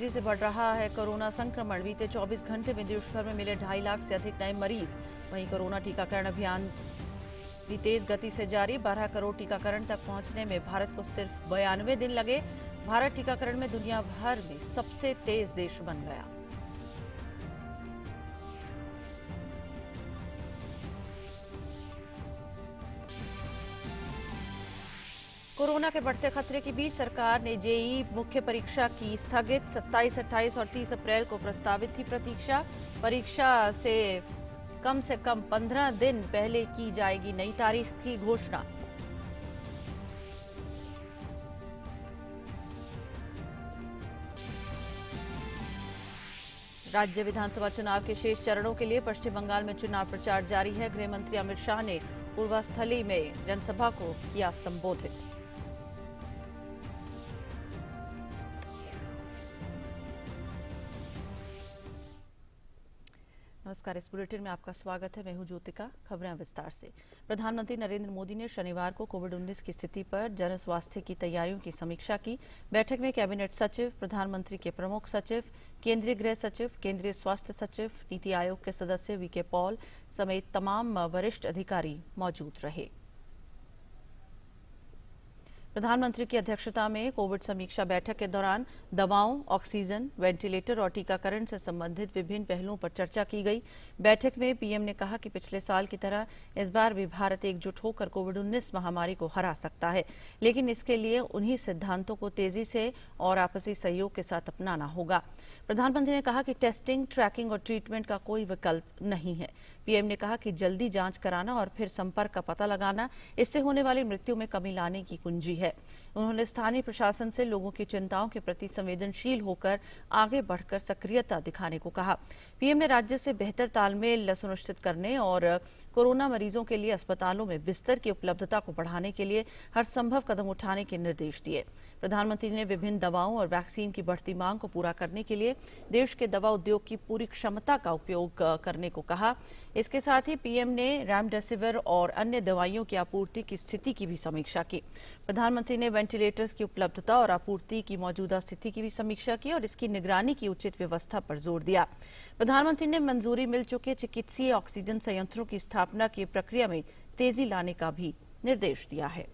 तेजी से बढ़ रहा है कोरोना संक्रमण। बीते 24 घंटे में देश भर में मिले 2.5 लाख से अधिक नए मरीज। वहीं कोरोना टीकाकरण अभियान भी तेज गति से जारी। 12 करोड़ टीकाकरण तक पहुंचने में भारत को सिर्फ 92 दिन लगे। भारत टीकाकरण में दुनिया भर में सबसे तेज देश बन गया। कोरोना के बढ़ते खतरे के बीच सरकार ने जेईई मुख्य परीक्षा की स्थगित। 27, 28 और 30 अप्रैल को प्रस्तावित थी प्रतीक्षा। परीक्षा से कम 15 दिन पहले की जाएगी नई तारीख की घोषणा। राज्य विधानसभा चुनाव के शेष चरणों के लिए पश्चिम बंगाल में चुनाव प्रचार जारी है। गृह मंत्री अमित शाह ने पूर्वास्थली में जनसभा को किया संबोधित। नमस्कार, इस बुलेटिन में आपका स्वागत है। मैं हूं ज्योतिका। खबरें विस्तार से। प्रधानमंत्री नरेंद्र मोदी ने शनिवार को कोविड-19 की स्थिति पर जन स्वास्थ्य की तैयारियों की समीक्षा की। बैठक में कैबिनेट सचिव, प्रधानमंत्री के प्रमुख सचिव, केंद्रीय गृह सचिव, केंद्रीय स्वास्थ्य सचिव, नीति आयोग के सदस्य वीके पॉल समेत तमाम वरिष्ठ अधिकारी मौजूद रहे। प्रधानमंत्री की अध्यक्षता में कोविड समीक्षा बैठक के दौरान दवाओं, ऑक्सीजन, वेंटिलेटर और टीकाकरण से संबंधित विभिन्न पहलुओं पर चर्चा की गई। बैठक में पीएम ने कहा कि पिछले साल की तरह इस बार भी भारत एकजुट होकर कोविड-19 महामारी को हरा सकता है, लेकिन इसके लिए उन्हीं सिद्धांतों को तेजी से और आपसी सहयोग के साथ अपनाना होगा। प्रधानमंत्री ने कहा कि टेस्टिंग, ट्रैकिंग और ट्रीटमेंट का कोई विकल्प नहीं है। पीएम ने कहा कि जल्दी जांच कराना और फिर संपर्क का पता लगाना इससे होने वाली मृत्यु में कमी लाने की कुंजी है। उन्होंने स्थानीय प्रशासन से लोगों की चिंताओं के प्रति संवेदनशील होकर आगे बढ़कर सक्रियता दिखाने को कहा। पीएम ने राज्य से बेहतर तालमेल सुनिश्चित करने और कोरोना मरीजों के लिए अस्पतालों में बिस्तर की उपलब्धता को बढ़ाने के लिए हर संभव कदम उठाने के निर्देश दिए। प्रधानमंत्री ने विभिन्न दवाओं और वैक्सीन की बढ़ती मांग को पूरा करने के लिए देश के दवा उद्योग की पूरी क्षमता का उपयोग करने को कहा। इसके साथ ही पीएम ने रेमडेसिविर और अन्य दवाइयों की आपूर्ति की स्थिति की भी समीक्षा की। प्रधानमंत्री ने वेंटिलेटर्स की उपलब्धता और आपूर्ति की मौजूदा स्थिति की भी समीक्षा की और इसकी निगरानी की उचित व्यवस्था पर जोर दिया। प्रधानमंत्री ने मंजूरी मिल चुके चिकित्सीय ऑक्सीजन संयंत्रों की स्थापना की प्रक्रिया में तेजी लाने का भी निर्देश दिया है।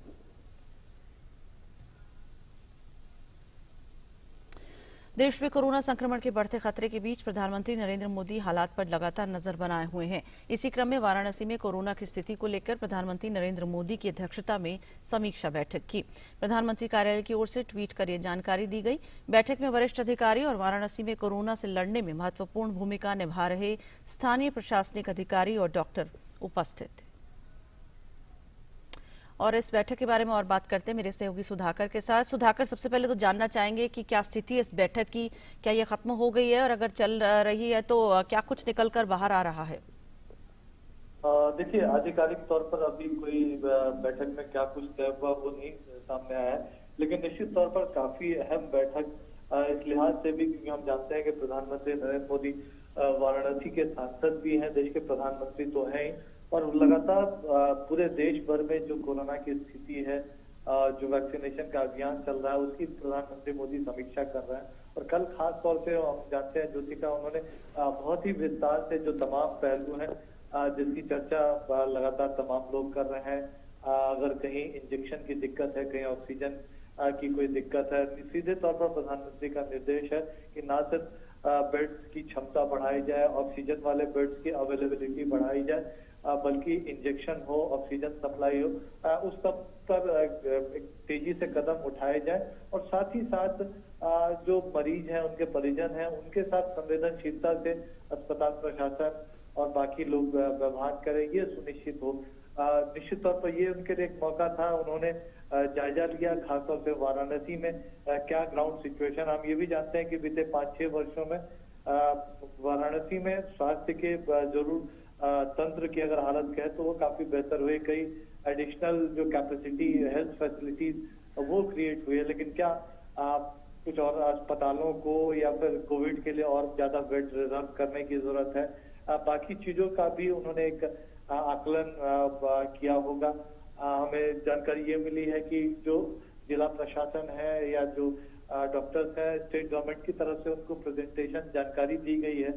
देश में कोरोना संक्रमण के बढ़ते खतरे के बीच प्रधानमंत्री नरेंद्र मोदी हालात पर लगातार नजर बनाए हुए हैं। इसी क्रम में वाराणसी में कोरोना की स्थिति को लेकर प्रधानमंत्री नरेंद्र मोदी की अध्यक्षता में समीक्षा बैठक की। प्रधानमंत्री कार्यालय की ओर से ट्वीट कर यह जानकारी दी गई। बैठक में वरिष्ठ अधिकारी और वाराणसी में कोरोना से लड़ने में महत्वपूर्ण भूमिका निभा रहे स्थानीय प्रशासनिक अधिकारी और डॉक्टर उपस्थित थे। और इस बैठक के बारे में और बात करते हैं मेरे सहयोगी सुधाकर के साथ। सुधाकर, सबसे पहले तो जानना चाहेंगे कि क्या स्थिति है इस बैठक की, क्या ये खत्म हो गई है और अगर चल रही है तो क्या कुछ निकलकर बाहर आ रहा है? देखिए, आधिकारिक तौर पर अभी कोई बैठक में क्या कुछ तय हुआ वो नहीं सामने आया है, लेकिन निश्चित तौर पर काफी अहम बैठक इस लिहाज से भी, क्योंकि हम जानते हैं कि प्रधानमंत्री नरेंद्र मोदी वाराणसी के सांसद भी हैं, देश के प्रधानमंत्री तो हैं ही, और लगातार पूरे देश भर में जो कोरोना की स्थिति है, जो वैक्सीनेशन का अभियान चल रहा है, उसकी प्रधानमंत्री मोदी समीक्षा कर रहे हैं। और कल खास तौर से हम जानते हैं ज्योतिका, उन्होंने बहुत ही विस्तार से जो तमाम पहलू हैं जिसकी चर्चा लगातार तमाम लोग कर रहे हैं। अगर कहीं इंजेक्शन की दिक्कत है, कहीं ऑक्सीजन की कोई दिक्कत है, सीधे तौर पर प्रधानमंत्री का निर्देश है कि ना सिर्फ बेड्स की क्षमता बढ़ाई जाए, ऑक्सीजन वाले बेड्स की अवेलेबिलिटी बढ़ाई जाए, बल्कि इंजेक्शन हो, ऑक्सीजन सप्लाई हो, उस सब पर तेजी से कदम उठाए जाए। और साथ ही साथ जो मरीज हैं, उनके परिजन हैं, उनके साथ संवेदनशीलता से अस्पताल प्रशासन और बाकी लोग व्यवहार करें, ये सुनिश्चित हो। निश्चित तौर पर ये उनके लिए एक मौका था। उन्होंने जायजा लिया खासतौर से वाराणसी में क्या ग्राउंड सिचुएशन। हम ये भी जानते हैं कि बीते 5-6 वर्षों में वाराणसी में स्वास्थ्य के जरूर तंत्र की अगर हालत कहे तो वो काफी बेहतर हुई। कई एडिशनल जो कैपेसिटी, हेल्थ फैसिलिटीज वो क्रिएट हुई है, लेकिन क्या कुछ और अस्पतालों को या फिर कोविड के लिए और ज्यादा बेड रिजर्व करने की जरूरत है। बाकी चीजों का भी उन्होंने एक आकलन किया होगा। हमें जानकारी ये मिली है कि जो जिला प्रशासन है या जो डॉक्टर्स हैं, स्टेट गवर्नमेंट की तरफ से उनको प्रेजेंटेशन जानकारी दी गई है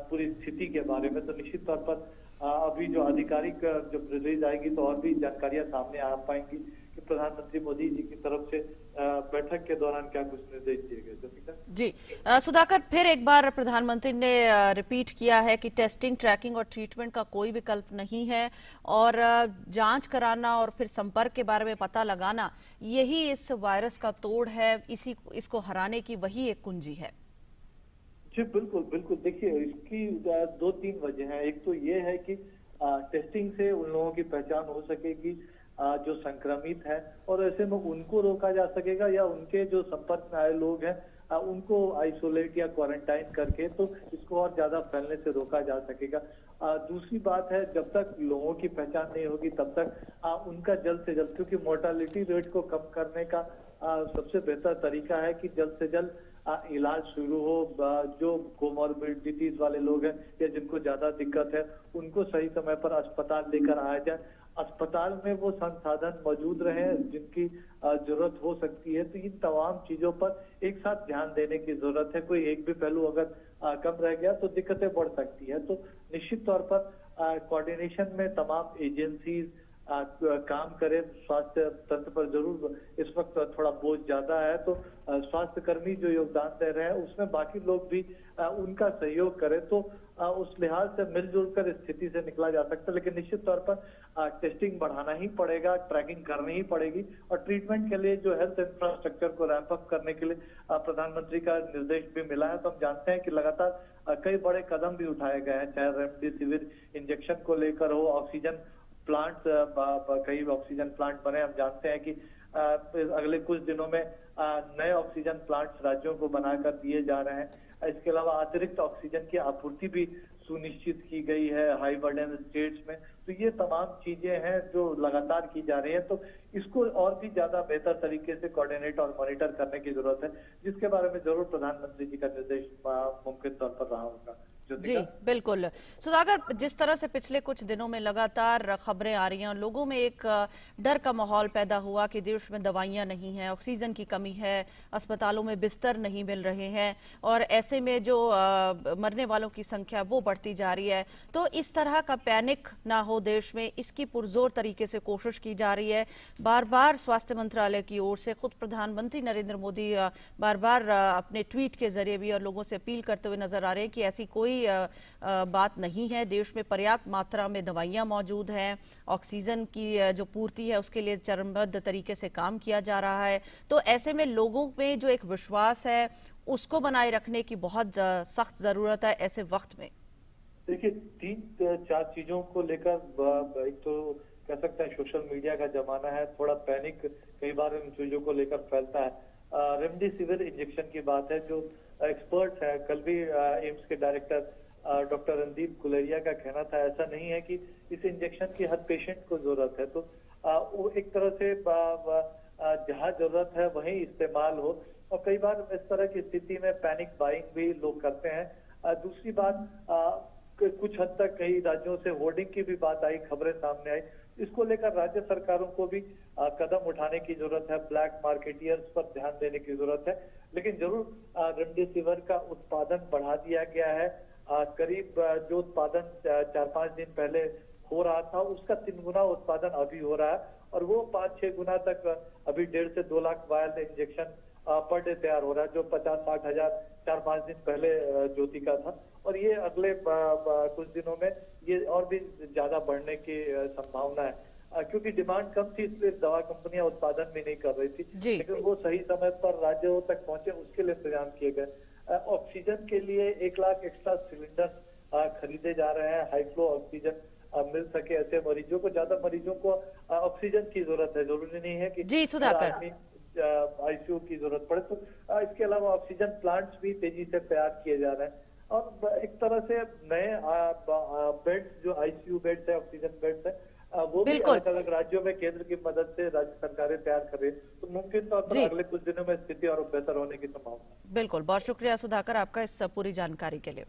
पूरी स्थिति के बारे में। तो निश्चित तौर पर अभी जो आधिकारिक जब रिलीज आएगी तो और भी जानकारियां सामने आ पाएंगी कि प्रधानमंत्री मोदी जी की तरफ से बैठक के दौरान क्या कुछ निर्देश दिए गए। जसिका जी सुधाकर, फिर एक बार प्रधानमंत्री ने रिपीट किया है कि टेस्टिंग, ट्रैकिंग और ट्रीटमेंट का कोई विकल्प नहीं है और जांच कराना और फिर संपर्क के बारे में पता लगाना, यही इस वायरस का तोड़ है, इसको हराने की वही एक कुंजी है। जी बिल्कुल बिल्कुल, देखिए इसकी दो तीन वजह हैं। एक तो ये है कि टेस्टिंग से उन लोगों की पहचान हो सकेगी जो संक्रमित है, और ऐसे में उनको रोका जा सकेगा या उनके जो संपर्क में आए लोग हैं उनको आइसोलेट या क्वारंटाइन करके तो इसको और ज्यादा फैलने से रोका जा सकेगा। दूसरी बात है, जब तक लोगों की पहचान नहीं होगी तब तक उनका जल्द से जल्द, क्योंकि मोर्टालिटी रेट को कम करने का सबसे बेहतर तरीका है कि जल्द से जल्द इलाज शुरू हो। जो कोमॉर्बिडिटीज वाले लोग हैं या जिनको ज्यादा दिक्कत है उनको सही समय पर अस्पताल लेकर आया जाए, अस्पताल में वो संसाधन मौजूद रहे जिनकी जरूरत हो सकती है। तो इन तमाम चीजों पर एक साथ ध्यान देने की जरूरत है। कोई एक भी पहलू अगर कम रह गया तो दिक्कतें बढ़ सकती है। तो निश्चित तौर पर कोऑर्डिनेशन में तमाम एजेंसीज काम करे। स्वास्थ्य तंत्र पर जरूर इस वक्त थोड़ा बोझ ज्यादा है, तो स्वास्थ्य कर्मी जो योगदान दे रहे हैं उसमें बाकी लोग भी उनका सहयोग करें, तो उस लिहाज से मिलजुल कर स्थिति से निकला जा सकता है। लेकिन निश्चित तौर पर टेस्टिंग बढ़ाना ही पड़ेगा, ट्रैकिंग करनी ही पड़ेगी, और ट्रीटमेंट के लिए जो हेल्थ इंफ्रास्ट्रक्चर को रैंप अप करने के लिए प्रधानमंत्री का निर्देश भी मिला है। तो हम जानते हैं कि लगातार कई बड़े कदम भी उठाए गए हैं, चाहे रेमडेसिविर इंजेक्शन को लेकर हो, ऑक्सीजन प्लांट, कई ऑक्सीजन प्लांट बने। हम जानते हैं कि अगले कुछ दिनों में नए ऑक्सीजन प्लांट्स राज्यों को बनाकर दिए जा रहे हैं। इसके अलावा अतिरिक्त ऑक्सीजन की आपूर्ति भी सुनिश्चित की गई है हाई बर्डन स्टेट्स में। तो ये तमाम चीजें हैं जो लगातार की जा रही है, तो इसको और भी ज्यादा बेहतर तरीके से कोऑर्डिनेट और मॉनिटर करने की जरूरत है, जिसके बारे में जरूर प्रधानमंत्री जी का निर्देश मुमकिन तौर पर रहा होगा। जी बिल्कुल सुधाकर, जिस तरह से पिछले कुछ दिनों में लगातार खबरें आ रही हैं, लोगों में एक डर का माहौल पैदा हुआ कि देश में दवाइयां नहीं हैं, ऑक्सीजन की कमी है, अस्पतालों में बिस्तर नहीं मिल रहे हैं, और ऐसे में जो मरने वालों की संख्या वो बढ़ती जा रही है। तो इस तरह का पैनिक ना हो देश में, इसकी पुरजोर तरीके से कोशिश की जा रही है। बार बार स्वास्थ्य मंत्रालय की ओर से खुद प्रधानमंत्री नरेंद्र मोदी बार बार अपने ट्वीट के जरिए भी और लोगों से अपील करते हुए नजर आ रहे हैं कि ऐसी कोई बात नहीं है, देश में पर्याप्त मात्रा में दवाइयां मौजूद हैं, ऑक्सीजन की जो पूर्ति है उसके लिए चरणबद्ध तरीके से काम किया जा रहा है। तो ऐसे में लोगों में जो एक विश्वास है उसको बनाए रखने की बहुत सख्त जरूरत है ऐसे वक्त में। देखिए, तीन चार चीजों को लेकर, एक तो कह सकते हैं सोशल मीडिया का जमाना है, थोड़ा पैनिक कई बार इन चीजों को लेकर फैलता है। रेमडेसिविर इंजेक्शन की बात है, जो एक्सपर्ट्स है, कल भी एम्स के डायरेक्टर डॉक्टर रणदीप गुलेरिया का कहना था ऐसा नहीं है कि इस इंजेक्शन की हर पेशेंट को जरूरत है, तो वो एक तरह से जहाँ जरूरत है वहीं इस्तेमाल हो। और कई बार इस तरह की स्थिति में पैनिक बाइंग भी लोग करते हैं। दूसरी बात, कुछ हद तक कई राज्यों से होर्डिंग की भी बात आई, खबरें सामने आई। इसको लेकर राज्य सरकारों को भी कदम उठाने की जरूरत है, ब्लैक मार्केटियर्स पर ध्यान देने की जरूरत है। लेकिन जरूर रेमडेसिविर का उत्पादन बढ़ा दिया गया है। करीब जो उत्पादन 4-5 दिन पहले हो रहा था उसका 3 गुना उत्पादन अभी हो रहा है, और वो 5-6 गुना तक अभी 1.5 से 2 lakh vial injection per day तैयार हो रहा है, जो 50-60 हजार 4-5 दिन पहले ज्योति का था। और ये अगले कुछ दिनों में ये और भी ज्यादा बढ़ने की संभावना है, क्योंकि डिमांड कम थी इसलिए दवा कंपनियां उत्पादन भी नहीं कर रही थी। लेकिन वो सही समय पर राज्यों तक पहुंचे, उसके लिए इंतजाम किए गए। ऑक्सीजन के लिए 1 लाख एक्स्ट्रा सिलेंडर खरीदे जा रहे हैं, हाई फ्लो ऑक्सीजन मिल सके ऐसे मरीजों को। ज्यादा मरीजों को ऑक्सीजन की जरूरत है, जरूरी नहीं है कि जी सुधाकर आईसीयू की जरूरत पड़े। तो इसके अलावा ऑक्सीजन प्लांट्स भी तेजी से तैयार किए जा रहे हैं, और एक तरह से नए बेड्स, जो आईसीयू बेड्स है, ऑक्सीजन बेड्स है, वो भी अलग अलग राज्यों में केंद्र की मदद से राज्य सरकारें तैयार कर रही है। तो मुमकिन तौर पर अगले कुछ दिनों में स्थिति और बेहतर होने की संभावना है। बिल्कुल, बहुत शुक्रिया सुधाकर आपका इस पूरी जानकारी के लिए।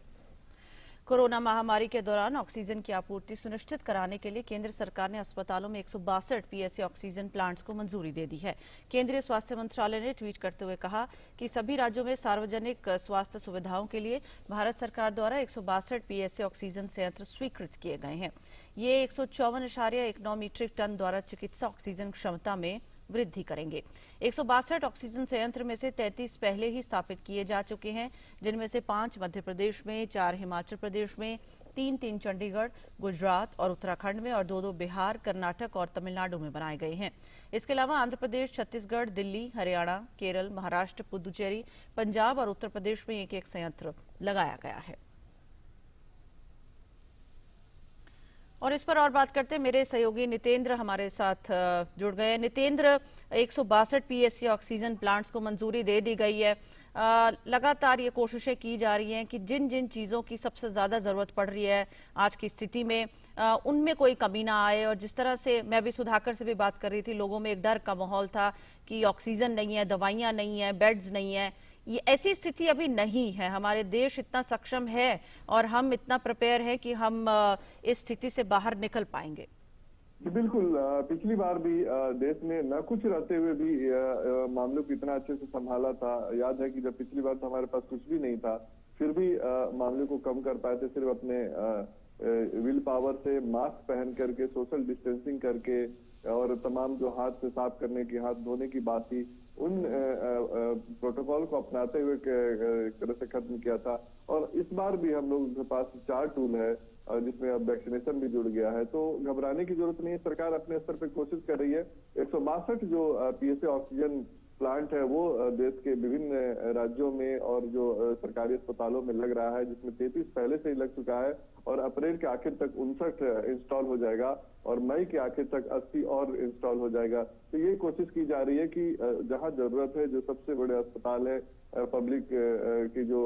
कोरोना महामारी के दौरान ऑक्सीजन की आपूर्ति सुनिश्चित कराने के लिए केंद्र सरकार ने अस्पतालों में 162 पीएसए ऑक्सीजन प्लांट्स को मंजूरी दे दी है। केंद्रीय स्वास्थ्य मंत्रालय ने ट्वीट करते हुए कहा कि सभी राज्यों में सार्वजनिक स्वास्थ्य सुविधाओं के लिए भारत सरकार द्वारा 162 पीएसए ऑक्सीजन संयंत्र स्वीकृत किए गए हैं। ये 154.19 मीट्रिक टन द्वारा चिकित्सा ऑक्सीजन क्षमता में वृद्धि करेंगे। 162 ऑक्सीजन संयंत्र में से 33 पहले ही स्थापित किए जा चुके हैं, जिनमें से 5 मध्य प्रदेश में, 4 हिमाचल प्रदेश में, 3 चंडीगढ़, गुजरात और उत्तराखंड में और 2 बिहार, कर्नाटक और तमिलनाडु में बनाए गए हैं। इसके अलावा आंध्र प्रदेश, छत्तीसगढ़, दिल्ली, हरियाणा, केरल, महाराष्ट्र, पुदुचेरी, पंजाब और उत्तर प्रदेश में एक संयंत्र लगाया गया है। और इस पर और बात करते हैं, मेरे सहयोगी नितेंद्र हमारे साथ जुड़ गए। नितेंद्र, 162 पीएसए ऑक्सीजन प्लांट्स को मंजूरी दे दी गई है। लगातार ये कोशिशें की जा रही हैं कि जिन जिन चीज़ों की सबसे ज़्यादा ज़रूरत पड़ रही है आज की स्थिति में, उनमें कोई कमी ना आए। और जिस तरह से मैं भी सुधाकर से भी बात कर रही थी, लोगों में एक डर का माहौल था कि ऑक्सीजन नहीं है, दवाइयाँ नहीं है, बेड्स नहीं है। ये ऐसी स्थिति अभी नहीं है। हमारे देश इतना सक्षम है और हम इतना प्रिपेयर हैं कि हम इस स्थिति से बाहर निकल पाएंगे। बिल्कुल, पिछली बार भी देश में न कुछ रहते हुए भी मामलों को इतना अच्छे से संभाला था। याद है कि जब पिछली बार तो हमारे पास कुछ भी नहीं था, फिर भी मामलों को कम कर पाए थे सिर्फ अपने विल पावर से, मास्क पहन करके, सोशल डिस्टेंसिंग करके और तमाम जो हाथ से साफ करने की, हाथ धोने की बात थी, उन प्रोटोकॉल को अपनाते हुए एक तरह से खत्म किया था। और इस बार भी हम लोगों के पास 4 टूल है जिसमें अब वैक्सीनेशन भी जुड़ गया है, तो घबराने की जरूरत नहीं है। सरकार अपने स्तर पे कोशिश कर रही है। 162 जो पीएसए ऑक्सीजन प्लांट है वो देश के विभिन्न राज्यों में और जो सरकारी अस्पतालों में लग रहा है, जिसमें 33 पहले से ही लग चुका है और अप्रैल के आखिर तक 59 इंस्टॉल हो जाएगा और मई के आखिर तक 80 और इंस्टॉल हो जाएगा। तो ये कोशिश की जा रही है कि जहां जरूरत है, जो सबसे बड़े अस्पताल है, पब्लिक की जो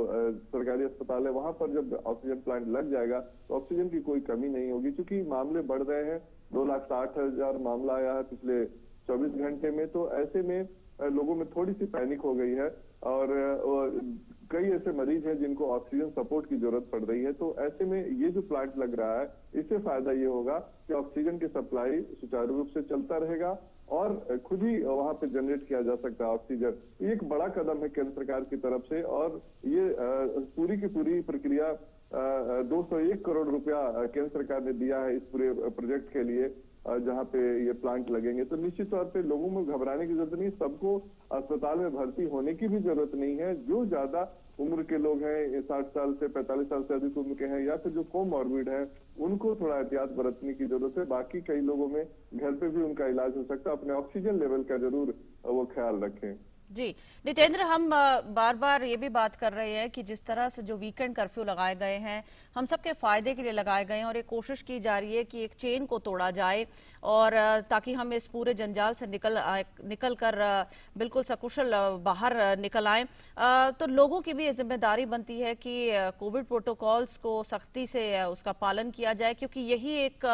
सरकारी अस्पताल है, वहां पर जब ऑक्सीजन प्लांट लग जाएगा तो ऑक्सीजन की कोई कमी नहीं होगी। क्योंकि मामले बढ़ रहे हैं, 2,60,000 मामला आया है पिछले 24 घंटे में, तो ऐसे में लोगों में थोड़ी सी पैनिक हो गई है और कई ऐसे मरीज हैं जिनको ऑक्सीजन सपोर्ट की जरूरत पड़ रही है। तो ऐसे में ये जो प्लांट लग रहा है, इससे फायदा ये होगा कि ऑक्सीजन की सप्लाई सुचारू रूप से चलता रहेगा और खुद ही वहां पे जनरेट किया जा सकता है ऑक्सीजन। ये एक बड़ा कदम है केंद्र सरकार की तरफ से और ये पूरी की पूरी प्रक्रिया 201 करोड़ रुपया केंद्र सरकार ने दिया है इस पूरे प्रोजेक्ट के लिए, जहां पे ये प्लांट लगेंगे। तो निश्चित तौर पे लोगों में घबराने की जरूरत नहीं, सबको अस्पताल में भर्ती होने की भी जरूरत नहीं है। जो ज्यादा उम्र के लोग हैं, 60 साल से 45 साल से अधिक उम्र के हैं या फिर जो कोमॉर्बिड है, उनको थोड़ा एहतियात बरतने की जरूरत है। बाकी कई लोगों में घर पे भी उनका इलाज हो सकता है। अपने ऑक्सीजन लेवल का जरूर वो ख्याल रखें। जी नितेंद्र, हम बार बार ये भी बात कर रहे हैं कि जिस तरह से जो वीकेंड कर्फ्यू लगाए गए हैं, हम सबके फायदे के लिए लगाए गए हैं और एक कोशिश की जा रही है कि एक चेन को तोड़ा जाए और ताकि हम इस पूरे जंजाल से निकल कर बिल्कुल सकुशल बाहर निकल आए। तो लोगों की भी ये जिम्मेदारी बनती है कि कोविड प्रोटोकॉल्स को सख्ती से उसका पालन किया जाए, क्योंकि यही एक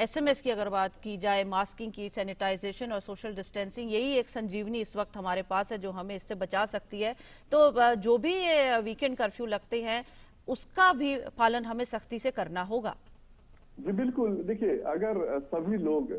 SMS की अगर बात की जाए, मास्किंग की, सैनिटाइजेशन और सोशल डिस्टेंसिंग, यही एक संजीवनी इस वक्त हमारे पास है जो हमें इससे बचा सकती है। तो जो भी वीकेंड कर्फ्यू लगते हैं उसका भी पालन हमें सख्ती से करना होगा। जी बिल्कुल, देखिए अगर सभी लोग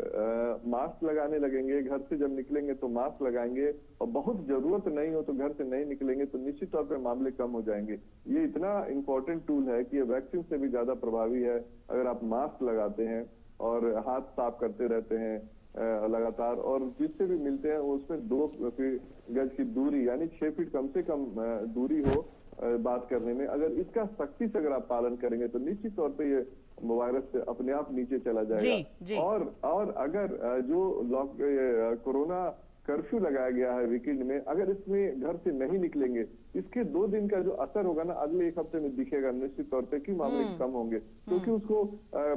मास्क लगाने लगेंगे, घर से जब निकलेंगे तो मास्क लगाएंगे और बहुत जरूरत नहीं हो तो घर से नहीं निकलेंगे, तो निश्चित तौर पे मामले कम हो जाएंगे। ये इतना इम्पोर्टेंट टूल है कि ये वैक्सीन से भी ज्यादा प्रभावी है। अगर आप मास्क लगाते हैं और हाथ साफ करते रहते हैं लगातार और जिससे भी मिलते हैं उसमें 2 गज की दूरी यानी 6 फीट कम से कम दूरी हो बात करने में, अगर इसका सख्ती से अगर आप पालन करेंगे तो निश्चित तौर पे ये वायरस अपने आप नीचे चला जाएगा। जी। और अगर जो कोरोना कर्फ्यू लगाया गया है वीकेंड में, अगर इसमें घर से नहीं निकलेंगे, इसके 2 दिन का जो असर होगा ना, अगले 1 हफ्ते में दिखेगा निश्चित तौर पे कि मामले कम होंगे, क्योंकि उसको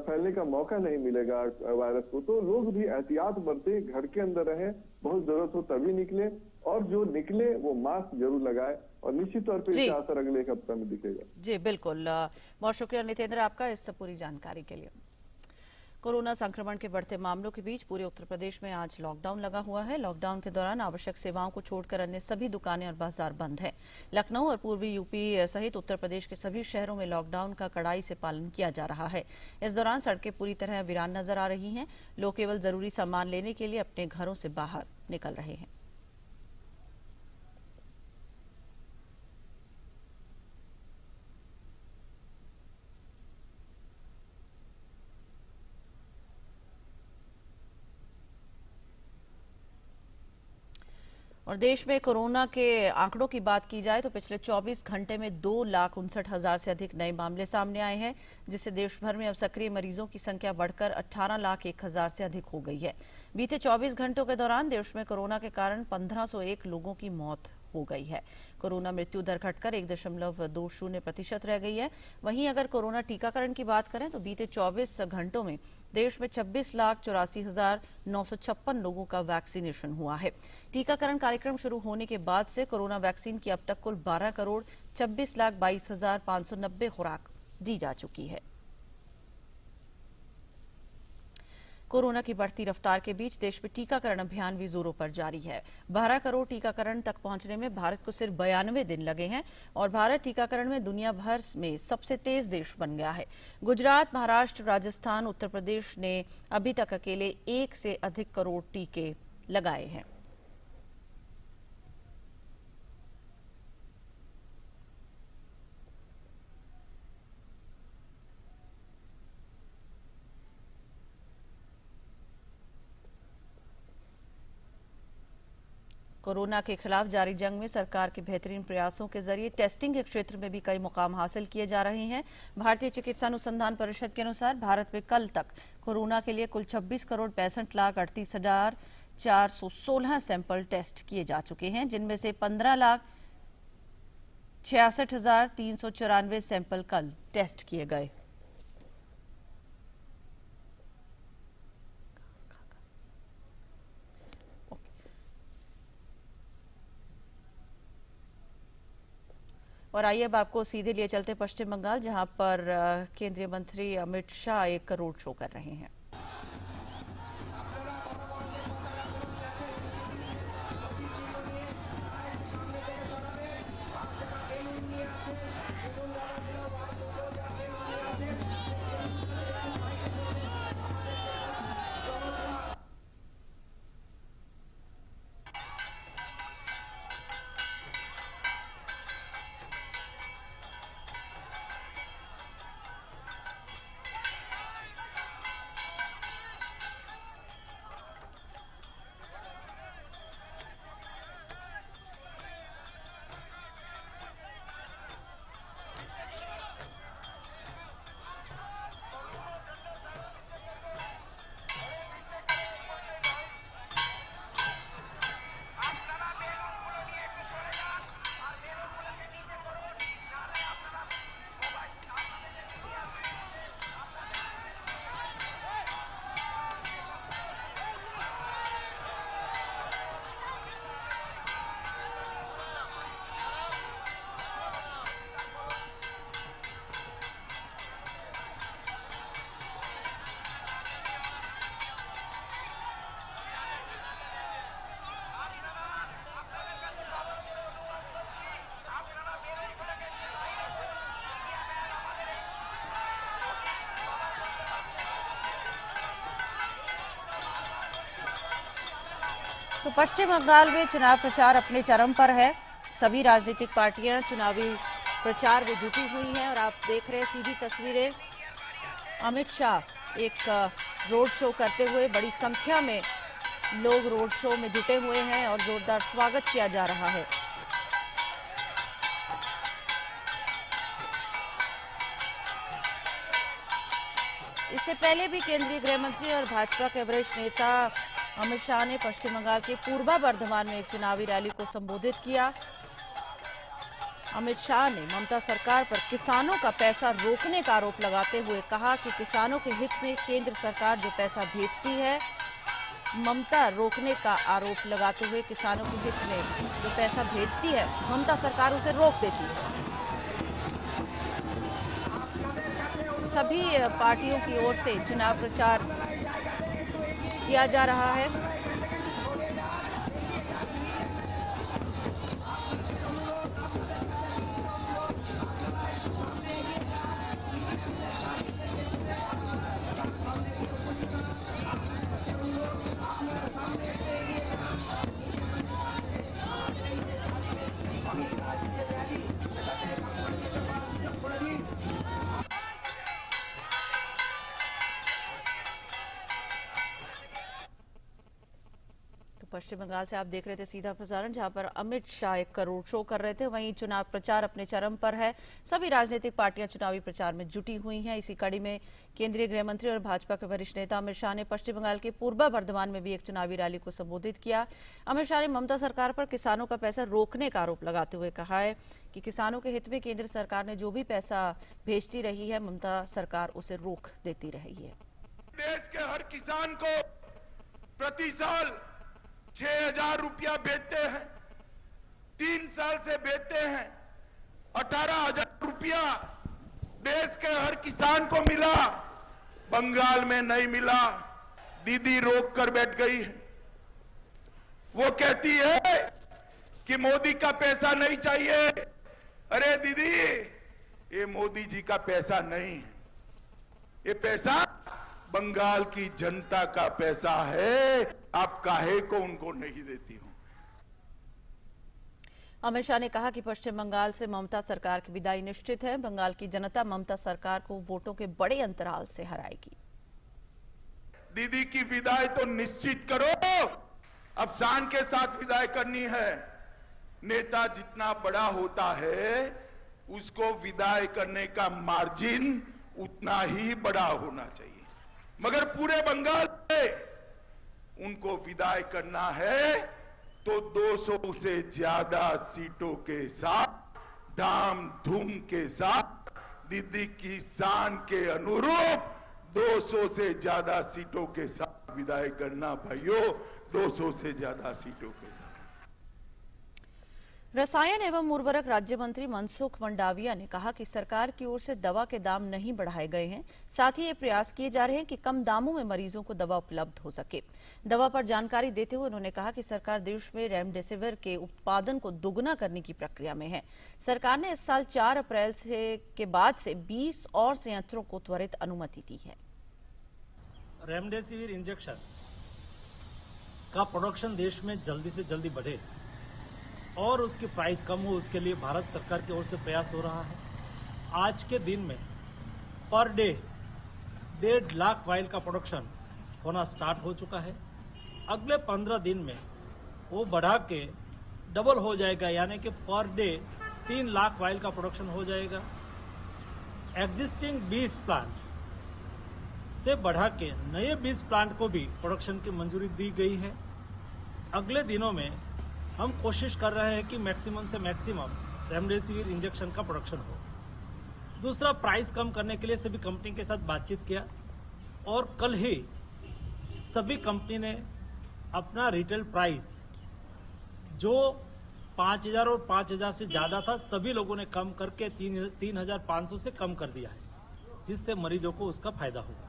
फैलने का मौका नहीं मिलेगा वायरस को। तो लोग भी एहतियात बरते, घर के अंदर रहें, बहुत जरूरत हो तभी निकले और जो निकले वो मास्क जरूर लगाए और निश्चित तौर पे इसका असर अगले 1 हफ्ते में दिखेगा। जी बिल्कुल, बहुत शुक्रिया नितेंद्र आपका इस पूरी जानकारी के लिए। कोरोना संक्रमण के बढ़ते मामलों के बीच पूरे उत्तर प्रदेश में आज लॉकडाउन लगा हुआ है। लॉकडाउन के दौरान आवश्यक सेवाओं को छोड़कर अन्य सभी दुकानें और बाजार बंद हैं। लखनऊ और पूर्वी यूपी सहित उत्तर प्रदेश के सभी शहरों में लॉकडाउन का कड़ाई से पालन किया जा रहा है। इस दौरान सड़कें पूरी तरह वीरान नजर आ रही हैं। लोग केवल जरूरी सामान लेने के लिए अपने घरों से बाहर निकल रहे हैं। और देश में कोरोना के आंकड़ों की बात की जाए तो पिछले 24 घंटे में 2,59,000 से अधिक नए मामले सामने आए हैं, जिससे देश भर में अब सक्रिय मरीजों की संख्या बढ़कर 18,01,000 से अधिक हो गई है। बीते 24 घंटों के दौरान देश में कोरोना के कारण 1,501 लोगों की मौत हो गई है। कोरोना मृत्यु दर घटकर 1.20% रह गई है। वहीं अगर कोरोना टीकाकरण की बात करें तो बीते 24 घंटों में देश में 26,84,956 लोगों का वैक्सीनेशन हुआ है। टीकाकरण कार्यक्रम शुरू होने के बाद से कोरोना वैक्सीन की अब तक कुल 12,26,22,590 खुराक दी जा चुकी है। कोरोना की बढ़ती रफ्तार के बीच देश में टीकाकरण अभियान भी जोरों पर जारी है। 12 करोड़ टीकाकरण तक पहुंचने में भारत को सिर्फ 92 दिन लगे हैं और भारत टीकाकरण में दुनिया भर में सबसे तेज देश बन गया है। गुजरात, महाराष्ट्र, राजस्थान, उत्तर प्रदेश ने अभी तक अकेले 1 से अधिक करोड़ टीके लगाए हैं। कोरोना के खिलाफ जारी जंग में सरकार के बेहतरीन प्रयासों के जरिए टेस्टिंग के क्षेत्र में भी कई मुकाम हासिल किए जा रहे हैं। भारतीय चिकित्सा अनुसंधान परिषद के अनुसार भारत में कल तक कोरोना के लिए कुल 26,38,38,416 सैंपल टेस्ट किए जा चुके हैं, जिनमें से 15,66,394 सैंपल कल टेस्ट किए गए। और आइए अब आपको सीधे लिए चलते पश्चिम बंगाल, जहां पर केंद्रीय मंत्री अमित शाह एक रोड शो कर रहे हैं। तो पश्चिम बंगाल में चुनाव प्रचार अपने चरम पर है। सभी राजनीतिक पार्टियां चुनावी प्रचार में जुटी हुई हैं और आप देख रहे हैं सीधी तस्वीरें। अमित शाह एक रोड शो करते हुए, बड़ी संख्या में लोग रोड शो में जुटे हुए हैं और जोरदार स्वागत किया जा रहा है। इससे पहले भी केंद्रीय गृह मंत्री और भाजपा के वरिष्ठ नेता अमित शाह ने पश्चिम बंगाल के पूर्वा बर्धमान में एक चुनावी रैली को संबोधित किया। अमित शाह ने ममता सरकार पर किसानों का पैसा रोकने का आरोप लगाते हुए कहा कि किसानों के हित में केंद्र सरकार जो पैसा भेजती है, ममता रोकने का आरोप लगाते हुए किसानों के हित में जो पैसा भेजती है, ममता सरकार उसे रोक देती है। सभी पार्टियों की ओर से चुनाव प्रचार किया जा रहा है। पश्चिम बंगाल से आप देख रहे थे सीधा प्रसारण, जहां पर अमित शाह एक रोड शो कर रहे थे। वहीं चुनाव प्रचार अपने चरम पर है। सभी राजनीतिक पार्टियां चुनावी प्रचार में जुटी हुई हैं। इसी कड़ी में केंद्रीय गृह मंत्री और भाजपा के वरिष्ठ नेता अमित शाह ने पश्चिम बंगाल के पूर्वा बर्धमान में भी एक चुनावी रैली को संबोधित किया। अमित शाह ने ममता सरकार पर किसानों का पैसा रोकने का आरोप लगाते हुए कहा है कि किसानों के हित में केंद्र सरकार ने जो भी पैसा भेजती रही है, ममता सरकार उसे रोक देती रही है। देश के हर किसान को प्रति साल 6,000 रुपया भेजते हैं, 3 साल से भेजते हैं। 18,000 रुपया देश के हर किसान को मिला, बंगाल में नहीं मिला। दीदी रोक कर बैठ गई है। वो कहती है कि मोदी का पैसा नहीं चाहिए। अरे दीदी, ये मोदी जी का पैसा नहीं है, ये पैसा बंगाल की जनता का पैसा है। आप काहे को उनको नहीं देती हो? अमित शाह ने कहा कि पश्चिम बंगाल से ममता सरकार की विदाई निश्चित है। बंगाल की जनता ममता सरकार को वोटों के बड़े अंतराल से हराएगी। दीदी की विदाई तो निश्चित करो, अब शान के साथ विदाई करनी है। नेता जितना बड़ा होता है, उसको विदाई करने का मार्जिन उतना ही बड़ा होना चाहिए। मगर पूरे बंगाल में उनको विदाई करना है तो 200 से ज्यादा सीटों के साथ, धाम धूम के साथ, दीदी की शान के अनुरूप 200 से ज्यादा सीटों के साथ विदाई करना भाइयों, 200 से ज्यादा सीटों के साथ। रसायन एवं उर्वरक राज्य मंत्री मनसुख मंडाविया ने कहा कि सरकार की ओर से दवा के दाम नहीं बढ़ाए गए हैं। साथ ही ये प्रयास किए जा रहे हैं कि कम दामों में मरीजों को दवा उपलब्ध हो सके। दवा पर जानकारी देते हुए उन्होंने कहा कि सरकार देश में रेमडेसिविर के उत्पादन को दोगुना करने की प्रक्रिया में है। सरकार ने इस साल 4 अप्रैल के बाद से 20 और संयंत्रों को त्वरित अनुमति दी है। रेमडेसिविर इंजेक्शन का प्रोडक्शन देश में जल्दी से जल्दी बढ़े और उसकी प्राइस कम हो, उसके लिए भारत सरकार की ओर से प्रयास हो रहा है। आज के दिन में पर डे 1.5 लाख वाइल का प्रोडक्शन होना स्टार्ट हो चुका है। अगले 15 दिन में वो बढ़ा के डबल हो जाएगा, यानी कि पर डे 3 लाख वाइल का प्रोडक्शन हो जाएगा। एग्जिस्टिंग 20 प्लांट से बढ़ा के नए 20 प्लांट को भी प्रोडक्शन की मंजूरी दी गई है। अगले दिनों में हम कोशिश कर रहे हैं कि मैक्सिमम से मैक्सिमम रेमडेसिविर इंजेक्शन का प्रोडक्शन हो। दूसरा, प्राइस कम करने के लिए सभी कंपनी के साथ बातचीत किया और कल ही सभी कंपनी ने अपना रिटेल प्राइस जो 5,000 और 5,000 से ज़्यादा था, सभी लोगों ने कम करके 3,500 से कम कर दिया है, जिससे मरीजों को उसका फायदा होगा।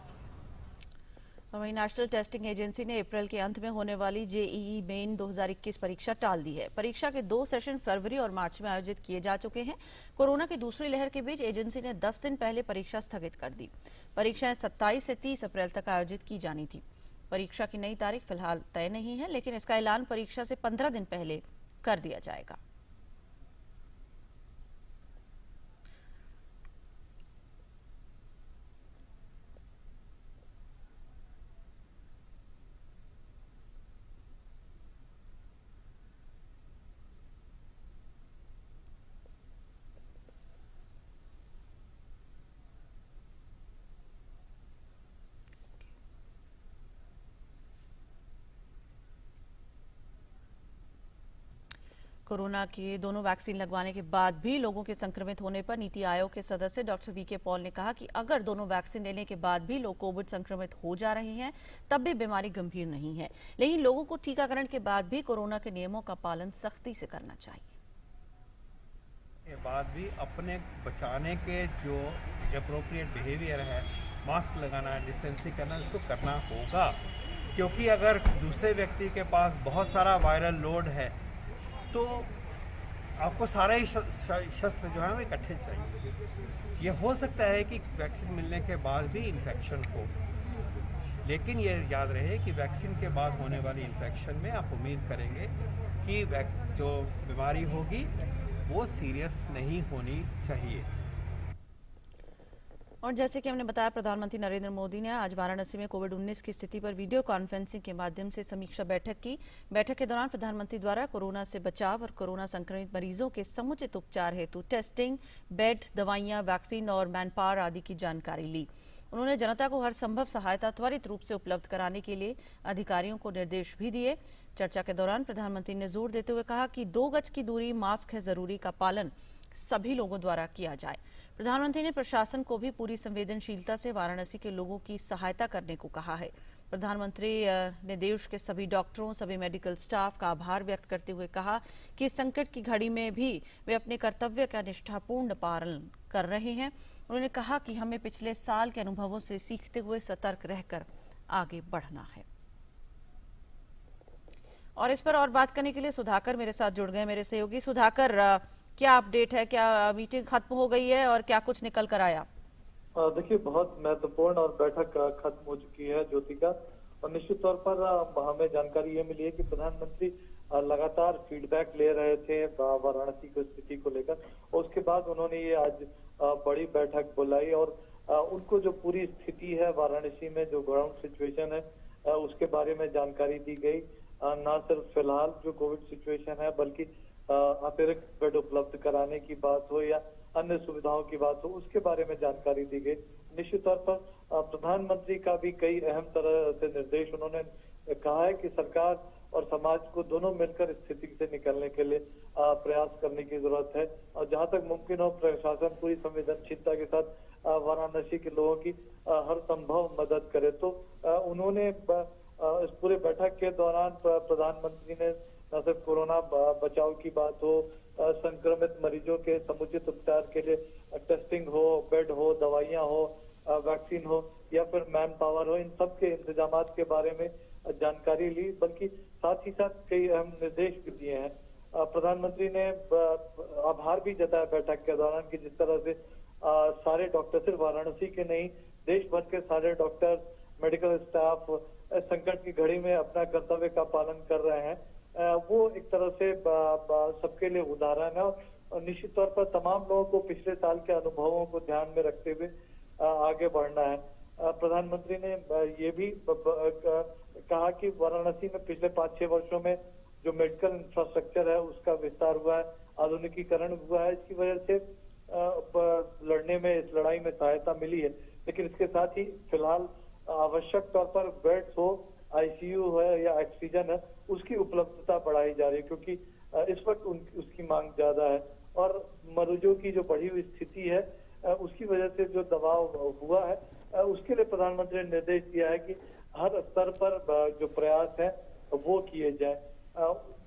वहीं नेशनल टेस्टिंग एजेंसी ने अप्रैल के अंत में होने वाली जेईई मेन 2021 परीक्षा टाल दी है। परीक्षा के 2 सेशन फरवरी और मार्च में आयोजित किए जा चुके हैं। कोरोना की दूसरी लहर के बीच एजेंसी ने 10 दिन पहले परीक्षा स्थगित कर दी। परीक्षाएं 27 से 30 अप्रैल तक आयोजित की जानी थी। परीक्षा की नई तारीख फिलहाल तय नहीं है, लेकिन इसका ऐलान परीक्षा से 15 दिन पहले कर दिया जाएगा। कोरोना के दोनों वैक्सीन लगवाने के बाद भी लोगों के संक्रमित होने पर नीति आयोग के सदस्य डॉक्टर वीके पॉल ने कहा कि अगर दोनों वैक्सीन लेने के बाद भी लोग कोविड संक्रमित हो जा रहे हैं, तब भी बीमारी गंभीर नहीं है। लेकिन लोगों को टीकाकरण के बाद भी कोरोना के नियमों का पालन सख्ती से करना चाहिए। के बाद भी अपने बचाने के जो एप्रोप्रिएट बिहेवियर है, मास्क लगाना, डिस्टेंसिंग करना, इसको करना होगा। क्योंकि अगर दूसरे व्यक्ति के पास बहुत सारा वायरल लोड है तो आपको सारे ही शस्त्र जो है वो इकट्ठे चाहिए। ये हो सकता है कि वैक्सीन मिलने के बाद भी इन्फेक्शन हो, लेकिन ये याद रहे कि वैक्सीन के बाद होने वाली इन्फेक्शन में आप उम्मीद करेंगे कि जो बीमारी होगी वो सीरियस नहीं होनी चाहिए। और जैसे कि हमने बताया, प्रधानमंत्री नरेंद्र मोदी ने आज वाराणसी में कोविड-19 की स्थिति पर वीडियो कॉन्फ्रेंसिंग के माध्यम से समीक्षा बैठक की। बैठक के दौरान प्रधानमंत्री द्वारा कोरोना से बचाव और कोरोना संक्रमित मरीजों के समुचित उपचार हेतु टेस्टिंग, बेड, दवाइयां, वैक्सीन और मैनपावर आदि की जानकारी ली। उन्होंने जनता को हर संभव सहायता त्वरित रूप से उपलब्ध कराने के लिए अधिकारियों को निर्देश भी दिए। चर्चा के दौरान प्रधानमंत्री ने जोर देते हुए कहा कि 2 गज की दूरी, मास्क है जरूरी का पालन सभी लोगों द्वारा किया जाए। प्रधानमंत्री ने प्रशासन को भी पूरी संवेदनशीलता से वाराणसी के लोगों की सहायता करने को कहा है। प्रधानमंत्री ने देश के सभी डॉक्टरों, सभी मेडिकल स्टाफ का आभार व्यक्त करते हुए कहा कि इस संकट की घड़ी में भी वे अपने कर्तव्य का निष्ठापूर्ण पालन कर रहे हैं। उन्होंने कहा कि हमें पिछले साल के अनुभवों से सीखते हुए सतर्क रहकर आगे बढ़ना है। और इस पर और बात करने के लिए सुधाकर मेरे साथ जुड़ गए, मेरे सहयोगी। सुधाकर, क्या अपडेट है? क्या मीटिंग खत्म हो गई है और क्या कुछ निकल कर आया? देखिए, बहुत महत्वपूर्ण और बैठक खत्म हो चुकी है ज्योतिका, और निश्चित तौर पर हमें जानकारी ये मिली है कि प्रधानमंत्री लगातार फीडबैक ले रहे थे वाराणसी की स्थिति को लेकर, और उसके बाद उन्होंने ये आज बड़ी बैठक बुलाई और उनको जो पूरी स्थिति है वाराणसी में, जो ग्राउंड सिचुएशन है, उसके बारे में जानकारी दी गई। न सिर्फ फिलहाल जो कोविड सिचुएशन है, बल्कि अतिरिक्त बेड उपलब्ध कराने की बात हो या अन्य सुविधाओं की बात हो, उसके बारे में जानकारी दी गई। निश्चित तौर पर प्रधानमंत्री का भी कई अहम तरह से निर्देश उन्होंने कहा है कि सरकार और समाज को दोनों मिलकर स्थिति से निकलने के लिए प्रयास करने की जरूरत है, और जहां तक मुमकिन हो प्रशासन पूरी संवेदनशीलता के साथ वाराणसी के लोगों की हर संभव मदद करे। तो उन्होंने इस पूरे बैठक के दौरान प्रधानमंत्री ने न सिर्फ कोरोना बचाव की बात हो, संक्रमित मरीजों के समुचित उपचार के लिए टेस्टिंग हो, बेड हो, दवाइयां हो, वैक्सीन हो या फिर मैन पावर हो, इन सब के इंतजाम के बारे में जानकारी ली, बल्कि साथ ही साथ कई अहम निर्देश भी दिए हैं। प्रधानमंत्री ने आभार भी जताया बैठक के दौरान कि जिस तरह से सारे डॉक्टर, सिर्फ वाराणसी के नहीं, देश भर के सारे डॉक्टर, मेडिकल स्टाफ संकट की घड़ी में अपना कर्तव्य का पालन कर रहे हैं, वो एक तरह से सबके लिए उदाहरण है। और निश्चित तौर पर तमाम लोगों को पिछले साल के अनुभवों को ध्यान में रखते हुए आगे बढ़ना है। प्रधानमंत्री ने ये भी कहा कि वाराणसी में पिछले 5-6 वर्षों में जो मेडिकल इंफ्रास्ट्रक्चर है उसका विस्तार हुआ है, आधुनिकीकरण हुआ है, इसकी वजह से लड़ने में, इस लड़ाई में सहायता मिली है। लेकिन इसके साथ ही फिलहाल आवश्यक तौर पर बेड्स हो, आईसीयू है या ऑक्सीजन है, उसकी उपलब्धता बढ़ाई जा रही है, क्योंकि इस वक्त उसकी मांग ज्यादा है। और मरीजों की जो बढ़ी हुई स्थिति है, उसकी वजह से जो दबाव हुआ है, उसके लिए प्रधानमंत्री ने निर्देश दिया है कि हर स्तर पर जो प्रयास है वो किए जाए।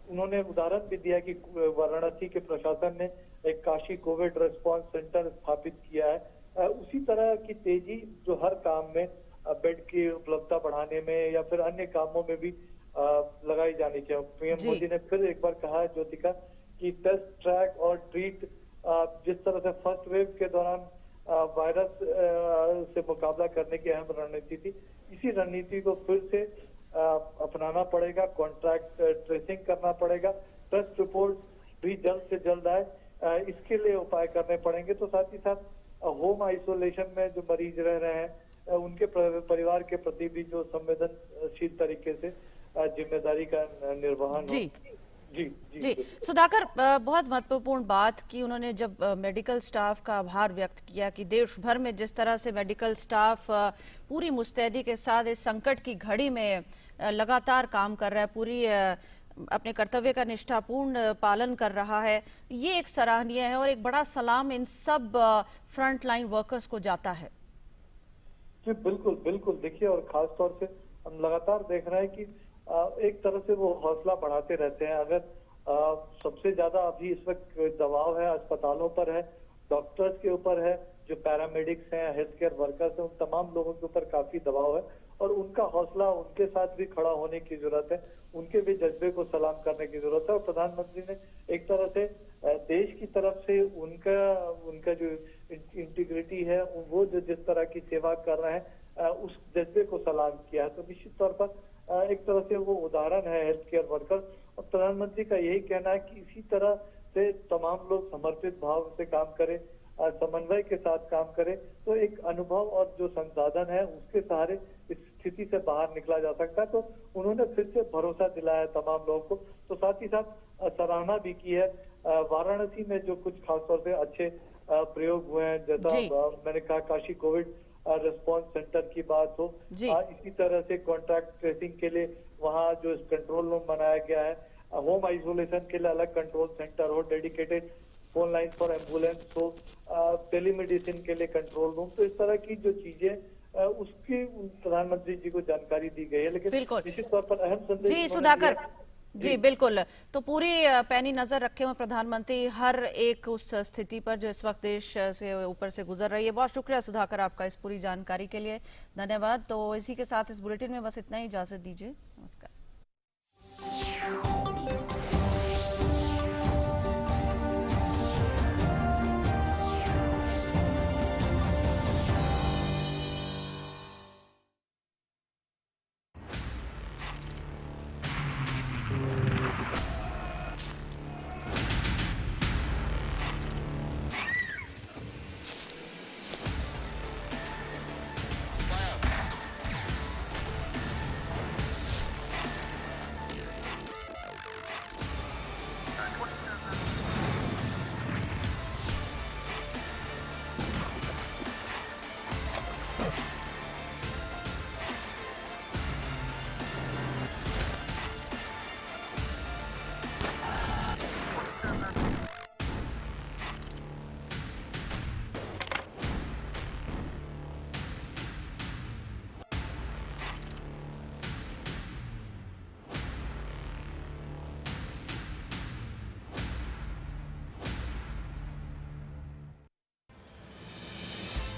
उन्होंने उदाहरण भी दिया कि वाराणसी के प्रशासन ने एक काशी कोविड रिस्पांस सेंटर स्थापित किया है। उसी तरह की तेजी जो हर काम में, बेड की उपलब्धता बढ़ाने में या फिर अन्य कामों में भी लगाई जानी चाहिए। पीएम मोदी ने फिर एक बार कहा है ज्योतिका कि टेस्ट, ट्रैक और ट्रीट, जिस तरह से फर्स्ट वेव के दौरान वायरस से मुकाबला करने की अहम रणनीति थी, इसी रणनीति को फिर से अपनाना पड़ेगा। कॉन्ट्रैक्ट ट्रेसिंग करना पड़ेगा, टेस्ट रिपोर्ट भी जल्द से जल्द आए, इसके लिए उपाय करने पड़ेंगे। तो साथ ही साथ होम आइसोलेशन में जो मरीज रह रहे हैं, उनके परिवार के प्रति भी जो संवेदनशील तरीके से जिम्मेदारी का निर्वहन हो। जी सुधाकर, बहुत महत्वपूर्ण बात की उन्होंने जब मेडिकल स्टाफ का आभार व्यक्त किया कि देश भर में जिस तरह से मेडिकल स्टाफ पूरी मुस्तैदी के साथ इस संकट की घड़ी में लगातार काम कर रहा है, पूरी अपने कर्तव्य का निष्ठापूर्ण पालन कर रहा है, ये एक सराहनीय है और एक बड़ा सलाम इन सब फ्रंट लाइन वर्कर्स को जाता है। जी बिल्कुल बिल्कुल। देखिए, और खास तौर से हम लगातार देख रहे हैं कि एक तरह से वो हौसला बढ़ाते रहते हैं। अगर सबसे ज्यादा अभी इस वक्त दबाव है अस्पतालों पर है, डॉक्टर्स के ऊपर है, जो पैरामेडिक्स हैं, हेल्थ केयर वर्कर्स हैं, उन तमाम लोगों के ऊपर काफी दबाव है। और उनका हौसला, उनके साथ भी खड़ा होने की जरूरत है, उनके भी जज्बे को सलाम करने की जरूरत है। और प्रधानमंत्री ने एक तरह से देश की तरफ से उनका जो इंटीग्रिटी है, वो जो जिस तरह की सेवा कर रहे हैं, उस जज्बे को सलाम किया है। तो निश्चित तौर पर एक तरह से वो उदाहरण है हेल्थ केयर वर्कर। और प्रधानमंत्री का यही कहना है कि इसी तरह से तमाम लोग समर्पित भाव से काम करें, समन्वय के साथ काम करें, तो एक अनुभव और जो संसाधन है उसके सहारे इस स्थिति से बाहर निकला जा सकता है। तो उन्होंने फिर से भरोसा दिलाया तमाम लोगों को। तो साथ ही साथ सराहना भी की है वाराणसी में जो कुछ खासतौर से अच्छे प्रयोग हुए हैं, जैसा मैंने कहा काशी कोविड रिस्पांस सेंटर की बात हो, इसी तरह से कॉन्ट्रैक्ट ट्रेसिंग के लिए वहाँ जो कंट्रोल रूम बनाया गया है, होम आइसोलेशन के लिए अलग कंट्रोल सेंटर हो, dedicated phone line for ambulance हो, टेलीमेडिसिन के लिए कंट्रोल रूम, तो इस तरह की जो चीजें उसकी प्रधानमंत्री जी को जानकारी दी गई है। लेकिन निश्चित तौर पर अहम संदेश जी सुधाकर जी बिल्कुल, तो पूरी पैनी नजर रखे हुए प्रधानमंत्री हर एक उस स्थिति पर जो इस वक्त देश से ऊपर से गुजर रही है। बहुत शुक्रिया सुधाकर आपका इस पूरी जानकारी के लिए, धन्यवाद। तो इसी के साथ इस बुलेटिन में बस इतना ही, इजाजत दीजिए, नमस्कार।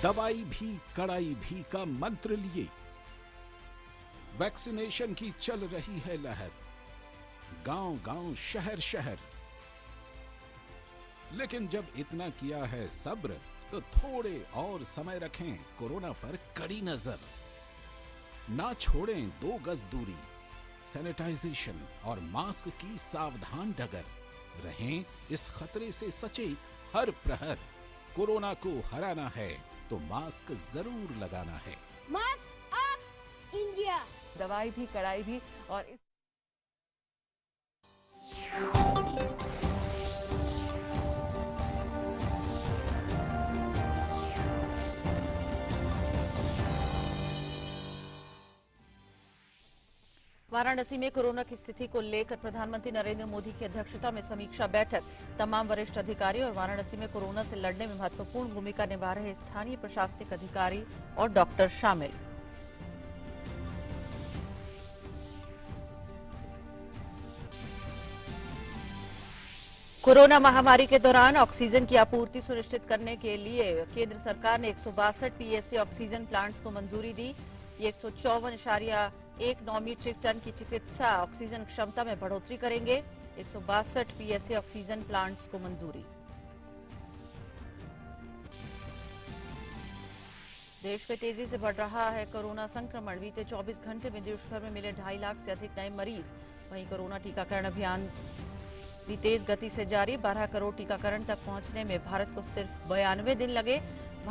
दवाई भी कड़ाई भी का मंत्र लिए वैक्सीनेशन की चल रही है लहर, गांव गांव शहर शहर। लेकिन जब इतना किया है सब्र, तो थोड़े और समय रखें कोरोना पर कड़ी नजर। ना छोड़ें 2 गज दूरी, सैनिटाइजेशन और मास्क की सावधान डगर। रहें इस खतरे से सचेत हर प्रहर। कोरोना को हराना है तो मास्क जरूर लगाना है। Mask up India. दवाई भी कड़ाई भी और वाराणसी में कोरोना की स्थिति को लेकर प्रधानमंत्री नरेंद्र मोदी की अध्यक्षता में समीक्षा बैठक। तमाम वरिष्ठ अधिकारी और वाराणसी में कोरोना से लड़ने में महत्वपूर्ण भूमिका निभा रहे स्थानीय प्रशासनिक अधिकारी और डॉक्टर शामिल। कोरोना महामारी के दौरान ऑक्सीजन की आपूर्ति सुनिश्चित करने के लिए केंद्र सरकार ने 162 पीएसए ऑक्सीजन प्लांट्स को मंजूरी दी। ये 154.19 मीट्रिक टन की चिकित्सा ऑक्सीजन क्षमता में बढ़ोतरी करेंगे। 162 पीएसए ऑक्सीजन प्लांट्स को मंजूरी। देश में तेजी से बढ़ रहा है कोरोना संक्रमण। बीते 24 घंटे में देश भर में मिले 2.5 लाख से अधिक नए मरीज। वहीं कोरोना टीकाकरण अभियान भी तेज गति से जारी। 12 करोड़ टीकाकरण तक पहुंचने में भारत को सिर्फ 92 दिन लगे।